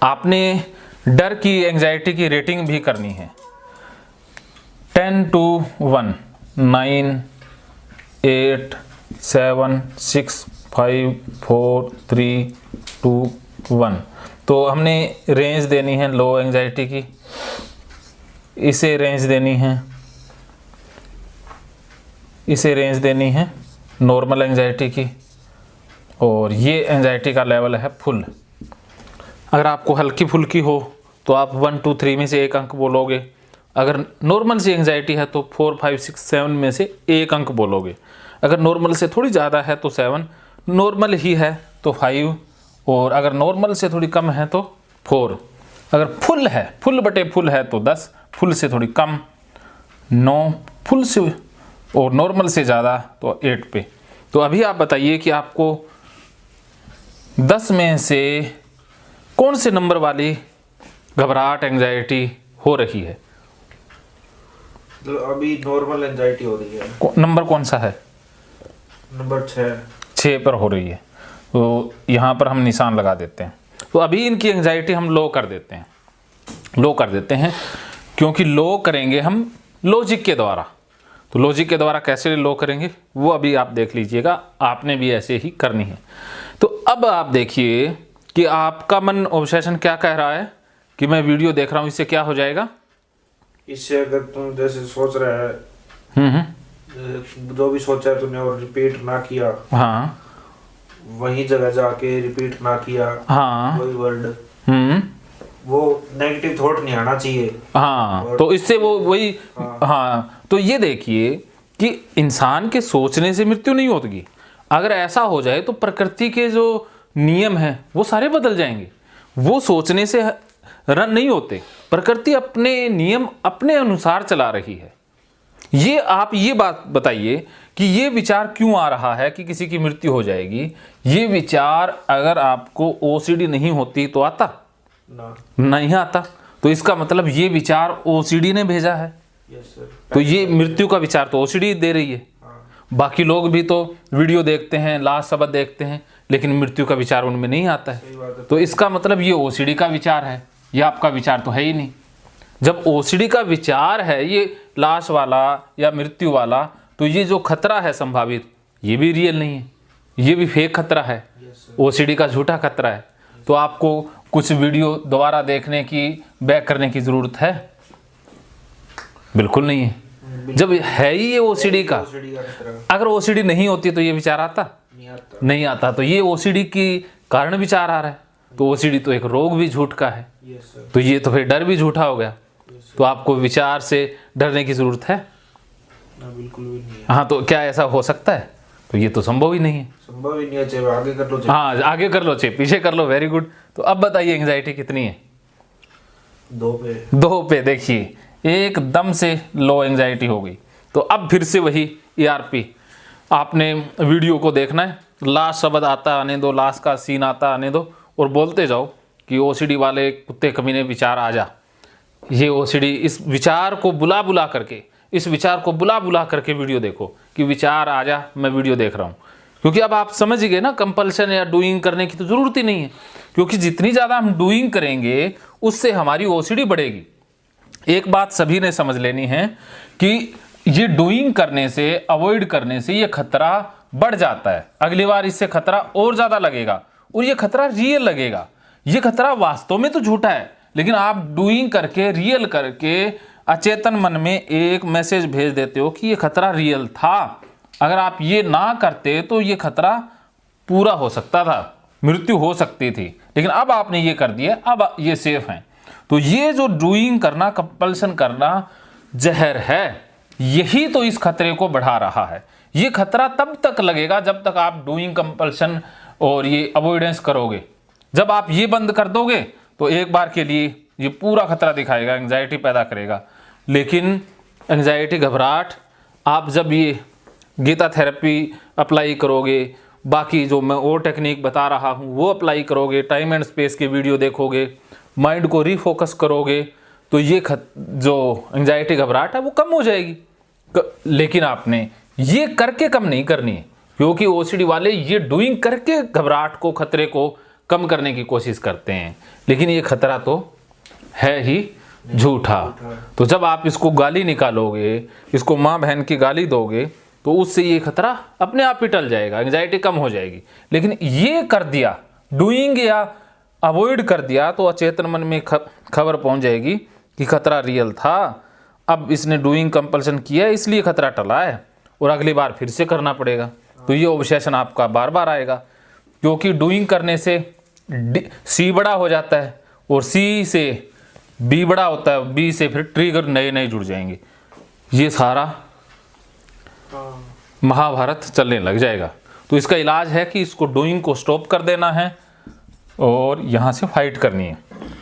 आपने डर की, एंजाइटी की रेटिंग भी करनी है। 10 to 1, 9, 8, 7, 6, 5, 4, 3, 2, 1। तो हमने रेंज देनी है लो एंजाइटी की, इसे रेंज देनी है, इसे रेंज देनी है नॉर्मल एंजाइटी की, और ये एंजाइटी का लेवल है फुल। अगर आपको हल्की फुल्की हो तो आप 1, 2, 3 में से एक अंक बोलोगे। अगर नॉर्मल सी एंजाइटी है तो 4, 5, 6, 7 में से एक अंक बोलोगे। अगर नॉर्मल से थोड़ी ज़्यादा है तो 7, नॉर्मल ही है तो 5, और अगर नॉर्मल से थोड़ी कम है तो 4। अगर फुल है, फुल बटे फुल है तो 10, फुल से थोड़ी कम 9, फुल से और नॉर्मल से ज़्यादा तो 8 पे। तो अभी आप बताइए कि आपको 10 में से कौन से नंबर वाली घबराहट एंजाइटी हो रही है? तो अभी नॉर्मल एंजाइटी हो रही है। नंबर कौन सा है? नंबर 6 पर हो रही है। तो यहाँ पर हम निशान लगा देते हैं। तो अभी इनकी एंजाइटी हम लो कर देते हैं, लो कर देते हैं, क्योंकि लो करेंगे हम लॉजिक के द्वारा। तो लॉजिक के द्वारा कैसे लो करेंगे वो अभी आप देख लीजिएगा, आपने भी ऐसे ही करनी है। तो अब आप देखिए कि आपका मन ऑब्सेशन क्या कह रहा है कि मैं वीडियो देख रहा हूँ, इससे क्या हो जाएगा? इससे अगर तुम जैसे सोच रहा है, जो भी सोचा है तुमने और रिपीट ना किया, हाँ, वही जगह जाके रिपीट ना किया, हाँ, वही वर्ड, वो नेगेटिव थॉट नहीं आना चाहिए। हाँ, तो इससे वो वही, हाँ, तो ये देखिए कि इंसान के सोचने से मृत्यु नहीं होती। अगर ऐसा हो जाए तो प्रकृति के जो नियम हैं वो सारे बदल जाएंगे। वो सोचने से रन नहीं होते, प्रकृति अपने नियम अपने अनुसार चला रही है। ये आप ये बात बताइए कि ये विचार क्यों आ रहा है कि किसी की मृत्यु हो जाएगी। ये विचार अगर आपको ओसीडी नहीं होती तो आता ना, नहीं आता। तो इसका मतलब ये विचार ओसीडी ने भेजा है। Yes sir. तो ये मृत्यु का विचार तो ओसीडी दे रही है। बाकी लोग भी तो वीडियो देखते हैं, लास्ट शब्द देखते हैं, लेकिन मृत्यु का विचार उनमें नहीं आता है। तो इसका मतलब ये ओसीडी का विचार है, ये आपका विचार तो है ही नहीं। जब ओसीडी का विचार है ये लाश वाला या मृत्यु वाला, तो ये जो खतरा है संभावित, ये भी रियल नहीं है, ये भी फेक खतरा है, ओसीडी का झूठा खतरा है। तो आपको कुछ वीडियो दोबारा देखने की, बैक करने की जरूरत है? बिल्कुल नहीं है। जब है ही ये ओसीडी का, अगर ओसीडी नहीं होती तो ये विचार आता नहीं आता। तो ये ओसीडी की कारण विचार आ रहा है। तो ओसीडी तो एक रोग भी झूठ का है, तो ये तो फिर डर भी झूठा हो गया। तो आपको विचार से डरने की जरूरत है? बिल्कुल भी नहीं है। हाँ, तो क्या ऐसा हो सकता है? तो ये तो संभव ही नहीं है। संभव ही नहीं है। चाहे आगे कर लो, हाँ, आगे कर लो, चाहे पीछे कर लो, वेरी गुड। तो अब बताइए एंजाइटी कितनी है? 2 पे। देखिए एकदम से लो एंजाइटी हो गई। तो अब फिर से वही ERP, आपने वीडियो को देखना है, लास्ट शब्द आता आने दो, लास्ट का सीन आता आने दो, और बोलते जाओ कि ओसीडी वाले कुत्ते कमीने विचार आ जा। ये ओसीडी इस विचार को बुला बुला करके, इस विचार को बुला बुला करके वीडियो देखो कि विचार आ जा, मैं वीडियो देख रहा हूँ। क्योंकि अब आप समझ गए ना, कंपल्शन या डूइंग करने की तो ज़रूरत ही नहीं है। क्योंकि जितनी ज़्यादा हम डूइंग करेंगे उससे हमारी ओसीडी बढ़ेगी। एक बात सभी ने समझ लेनी है कि ये डूइंग करने से, अवॉइड करने से ये खतरा बढ़ जाता है। अगली बार इससे खतरा और ज़्यादा लगेगा, और ये खतरा रियल लगेगा। ये खतरा वास्तव में तो झूठा है, लेकिन आप डूइंग करके, रियल करके अचेतन मन में एक मैसेज भेज देते हो कि ये खतरा रियल था। अगर आप ये ना करते तो ये खतरा पूरा हो सकता था, मृत्यु हो सकती थी। लेकिन अब आपने ये कर दिया, अब ये सेफ है। तो ये जो डूइंग करना, कंपल्सन करना जहर है, यही तो इस खतरे को बढ़ा रहा है। ये खतरा तब तक लगेगा जब तक आप डूइंग, कंपल्सन और ये अवॉइडेंस करोगे। जब आप ये बंद कर दोगे तो एक बार के लिए ये पूरा खतरा दिखाएगा, एंजाइटी पैदा करेगा। लेकिन एंजाइटी, घबराहट, आप जब ये गीता थेरेपी अप्लाई करोगे, बाकी जो मैं और टेक्निक बता रहा हूँ वो अप्लाई करोगे, टाइम एंड स्पेस के वीडियो देखोगे, माइंड को रीफोकस करोगे, तो ये जो एंजाइटी, घबराहट है वो कम हो जाएगी। लेकिन आपने ये करके कम नहीं करनी है, क्योंकि ओसीडी वाले ये डूइंग करके घबराहट को, खतरे को कम करने की कोशिश करते हैं, लेकिन ये खतरा तो है ही झूठा। तो जब आप इसको गाली निकालोगे, इसको माँ बहन की गाली दोगे, तो उससे ये खतरा अपने आप ही टल जाएगा, एंजाइटी कम हो जाएगी। लेकिन ये कर दिया, डूइंग या अवॉइड कर दिया, तो अचेतन मन में खबर पहुंच जाएगी कि खतरा रियल था। अब इसने डूइंग कंपल्सन किया इसलिए खतरा टला है, और अगली बार फिर से करना पड़ेगा। तो ये ऑब्सेशन आपका बार बार आएगा, क्योंकि डूइंग करने से सी बड़ा हो जाता है, और सी से बी बड़ा होता है, बी से फिर ट्रिगर नए नए जुड़ जाएंगे। ये सारा महाभारत चलने लग जाएगा। तो इसका इलाज है कि इसको डूइंग को स्टॉप कर देना है और यहाँ से फाइट करनी है।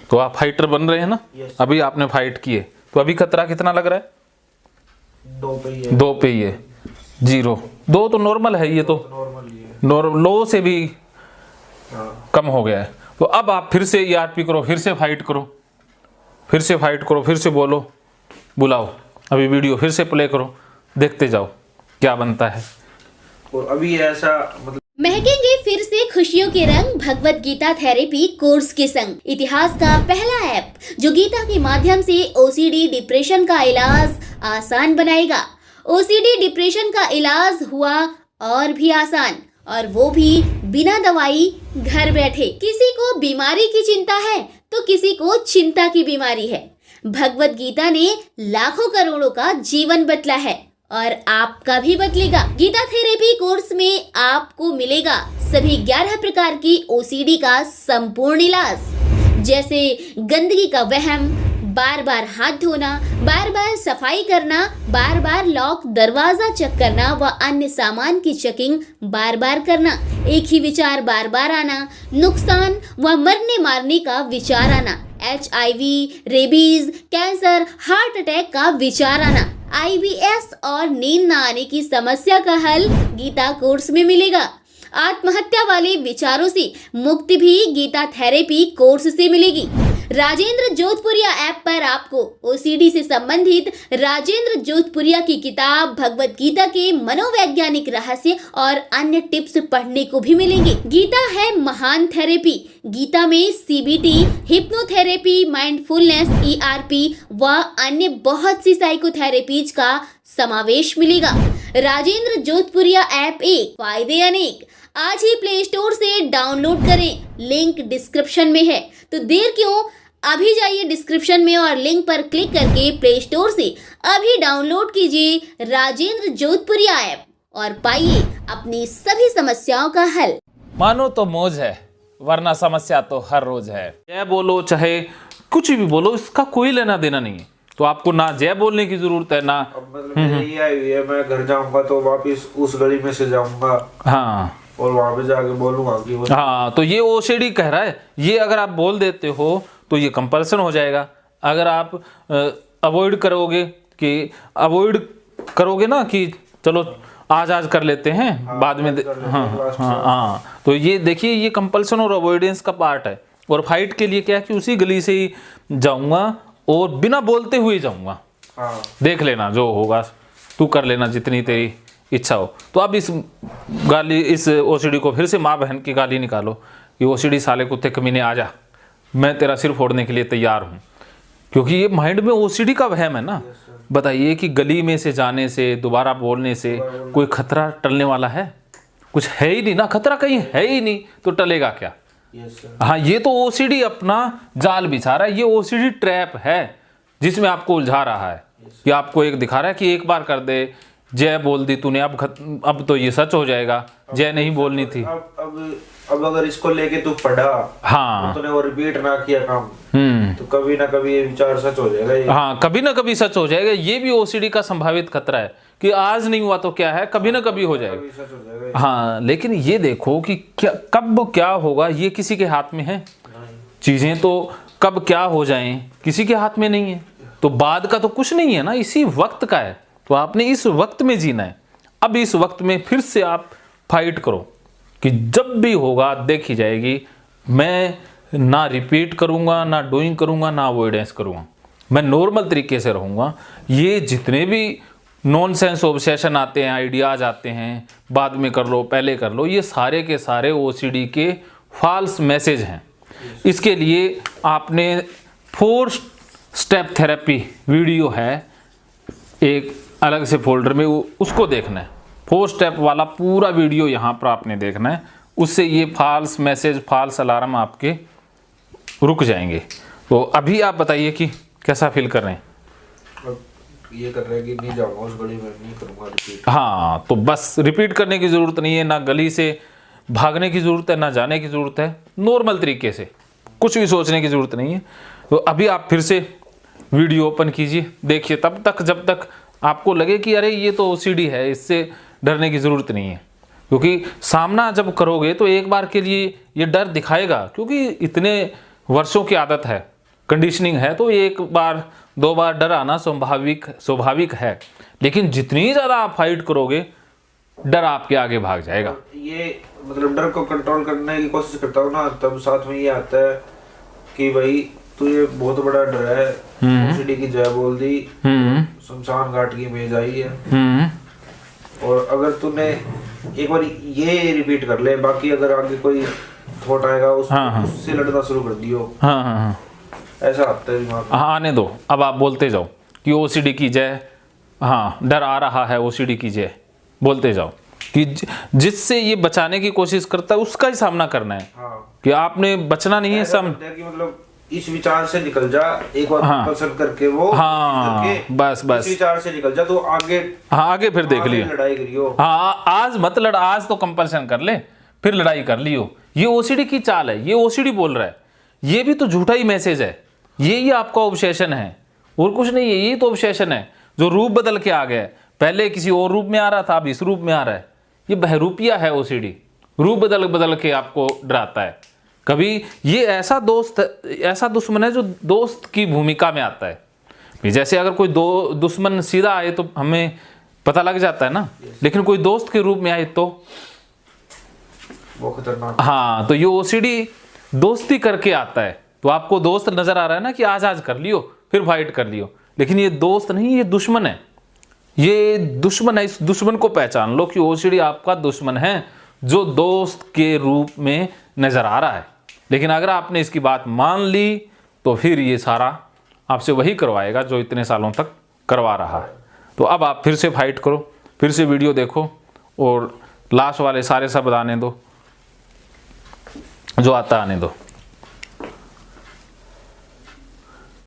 तो आप फाइटर बन रहे हैं ना? अभी आपने फाइट किए, तो अभी खतरा कितना लग रहा है? 2 पे ही है, 0। 2 तो नॉर्मल है, ये तो लो से भी कम हो गया है। तो अब आप फिर से ERP करो, फिर से फाइट करो, फिर से फाइट करो, फिर से बोलो, बुलाओ, अभी वीडियो फिर से प्ले करो, देखते जाओ क्या बनता है। और अभी ऐसा मतलब महकेंगे फिर से खुशियों के रंग भगवत गीता थेरेपी कोर्स के संग। इतिहास का पहला ऐप जो गीता के माध्यम से OCD डिप्रेशन का इलाज आसान बनाएगा। OCD डिप्रेशन का इलाज हुआ और भी आसान, और वो भी बिना दवाई, घर बैठे। किसी को बीमारी की चिंता है तो किसी को चिंता की बीमारी है। भगवत गीता ने लाखों करोड़ों का जीवन बदला है, और आपका भी बदलेगा। गीता थेरेपी कोर्स में आपको मिलेगा सभी 11 प्रकार की OCD का संपूर्ण इलाज, जैसे गंदगी का वहम, बार बार हाथ धोना, बार बार सफाई करना, बार बार लॉक दरवाजा चेक करना व अन्य सामान की चेकिंग बार बार करना, एक ही विचार बार बार आना, नुकसान व मरने मारने का विचार आना, HIV, rabies, cancer, heart attack का विचार आना, IBS और नींद न आने की समस्या का हल गीता कोर्स में मिलेगा। आत्महत्या वाले विचारों से मुक्ति भी गीता थेरेपी कोर्स से मिलेगी। राजेंद्र जोधपुरिया ऐप पर आपको OCD से संबंधित राजेंद्र जोधपुरिया की किताब भगवत गीता के मनोवैज्ञानिक रहस्य और अन्य टिप्स पढ़ने को भी मिलेंगे। गीता है महान थेरेपी। गीता में CBT, हिप्नोथेरेपी, माइंडफुलनेस, ERP व अन्य बहुत सी साइकोथेरेपीज का समावेश मिलेगा। राजेंद्र जोधपुरिया ऐप एक, फायदे अनेक। आज ही प्ले स्टोर से डाउनलोड करें, लिंक डिस्क्रिप्शन में है। तो देर क्यों, अभी जाइए डिस्क्रिप्शन में और लिंक पर क्लिक करके प्ले स्टोर से अभी डाउनलोड कीजिए राजेंद्र जोधपुरिया ऐप और पाइए अपनी सभी समस्याओं का हल। मानो तो मौज है, वरना समस्या तो हर रोज है। जय बोलो चाहे कुछ भी बोलो, इसका कोई लेना देना नहीं है। तो आपको ना जय बोलने की जरूरत है ना। मतलब मेरी ये आई हुई है, मैं घर जाऊंगा तो वापिस उस गली में से जाऊंगा, हाँ, और वहां पे जाके बोलूंगा कि वो हाँ, तो ये OCD कह रहा है। ये अगर आप बोल देते हो तो ये कंपल्सन हो जाएगा। अगर आप अवॉइड करोगे ना कि चलो आज कर लेते हैं, हाँ, बाद में हाँ, तो ये देखिए, ये कंपल्सन और अवॉइडेंस का पार्ट है। और फाइट के लिए क्या है कि उसी गली से ही जाऊंगा और बिना बोलते हुए जाऊंगा, हाँ, देख लेना जो होगा, तू कर लेना जितनी तेरी इच्छा हो। तो अब इस OCD को फिर से माँ बहन की गाली निकालो कि OCD साले कुत्ते कमीने आ जा, मैं तेरा सिर फोड़ने के लिए तैयार हूँ। क्योंकि ये माइंड में OCD का वहम है ना। बताइए कि गली में से जाने से, दोबारा बोलने से कोई खतरा टलने वाला है? कुछ है ही नहीं ना, खतरा कहीं है ही नहीं, तो टलेगा क्या? हाँ, ये तो OCD अपना जाल बिछा रहा है। ये OCD ट्रैप है जिसमें आपको उलझा रहा है कि आपको एक दिखा रहा है कि एक बार कर दे, जय बोल दी तूने, अब तो ये सच हो जाएगा, जय नहीं बोलनी थी। अब अगर इसको लेके तू पढ़ा, हाँ, तूने वो रिपीट ना किया काम, तो कभी ना कभी ये विचार सच हो जाएगा। ये हाँ, कभी ना कभी सच हो जाएगा। ये भी OCD का संभावित खतरा है कि आज नहीं हुआ तो क्या है, कभी ना कभी हो जाएगा। हाँ, लेकिन ये देखो कि कब क्या होगा ये किसी के हाथ में है। चीजें तो कब क्या हो जाएं किसी के हाथ में नहीं है। तो बाद का तो कुछ नहीं है ना, इसी वक्त का है। तो आपने इस वक्त में जीना है। अब इस वक्त में फिर से आप फाइट करो कि जब भी होगा देखी जाएगी। मैं ना रिपीट करूंगा, ना डूइंग करूंगा, ना अवॉइडेंस करूंगा। मैं नॉर्मल तरीके से रहूंगा। ये जितने भी नॉनसेंस ऑब्सेशन आते हैं, आइडियाज आते हैं, बाद में कर लो, पहले कर लो, ये सारे के सारे OCD के फॉल्स मैसेज हैं। इसके लिए आपने 4 स्टेप थेरेपी वीडियो है एक अलग से फोल्डर में, उसको देखना है। 4 स्टेप वाला पूरा वीडियो यहाँ पर आपने देखना है, उससे ये फॉल्स मैसेज, फॉल्स अलार्म आपके रुक जाएंगे। तो अभी आप बताइए कि कैसा फील कर रहे हैं? अब ये कर रहे हैं कि नहीं जाऊंगा उस गली में, नहीं करूंगा रिपीट। हाँ, तो बस रिपीट करने की ज़रूरत नहीं है, ना गली से भागने की ज़रूरत है, ना जाने की ज़रूरत है। नॉर्मल तरीके से कुछ भी सोचने की ज़रूरत नहीं है। तो अभी आप फिर से वीडियो ओपन कीजिए, देखिए तब तक जब तक आपको लगे कि अरे ये तो OCD है, इससे डरने की ज़रूरत नहीं है। क्योंकि सामना जब करोगे तो एक बार के लिए ये डर दिखाएगा, क्योंकि इतने वर्षों की आदत है, कंडीशनिंग है, तो एक बार 2 बार डर आना स्वाभाविक है। लेकिन जितनी ज़्यादा आप फाइट करोगे, डर आपके आगे भाग जाएगा। ये मतलब डर को कंट्रोल करने की कोशिश करता हूँ ना, तब साथ में ये आता है कि भाई तू ये बहुत बड़ा डर है, OCD की जय बोल दी, शमशान घाट की मेज आई है। और अगर तूने एक बार ये रिपीट कर ले, बाकी अगर आगे कोई थॉट आएगा उससे लड़ना शुरू कर दियो। हाँ, ऐसा आता है दिमाग में। हाँ, आने दो। अब आप बोलते जाओ कि OCD की जय, हाँ डर आ रहा है, OCD की जय बोलते जाओ कि जिससे ये बचाने की कोशिश करता है उसका ही सामना करना है। हाँ। कि आपने बचना नहीं है। कि मतलब इस विचार से निकल जा एक बार, पसंद करके वो, हाँ करके बस इस विचार से निकल जा तो आगे, हाँ आगे फिर देख लियो, लड़ाई करियो। हाँ आज मत लड़, आज तो कंपल्सन कर ले, फिर लड़ाई कर लियो। ये OCD की चाल है, ये OCD बोल रहा है। ये भी तो झूठा ही मैसेज है, यही आपका ऑब्सेशन है और कुछ नहीं है। यही तो ऑब्सेशन है जो रूप बदल के आ गया है। पहले किसी और रूप में आ रहा था, अब इस रूप में आ रहा है। ये बहरूपिया है OCD, रूप बदल बदल के आपको डराता है। कभी ये ऐसा दोस्त, ऐसा दुश्मन है जो दोस्त की भूमिका में आता है। जैसे अगर कोई दुश्मन सीधा आए तो हमें पता लग जाता है ना, लेकिन कोई दोस्त के रूप में आए तो वो खतरनाक। हाँ, तो ये OCD दोस्ती करके आता है। तो आपको दोस्त नजर आ रहा है ना कि आज कर लियो, फिर फाइट कर लियो, लेकिन ये दोस्त नहीं, ये दुश्मन है। ये दुश्मन है। इस दुश्मन को पहचान लो कि OCD आपका दुश्मन है जो दोस्त के रूप में नजर आ रहा है। लेकिन अगर आपने इसकी बात मान ली तो फिर ये सारा आपसे वही करवाएगा जो इतने सालों तक करवा रहा है। तो अब आप फिर से फाइट करो, फिर से वीडियो देखो और लास्ट वाले सारे शब्द आने दो, जो आता आने दो।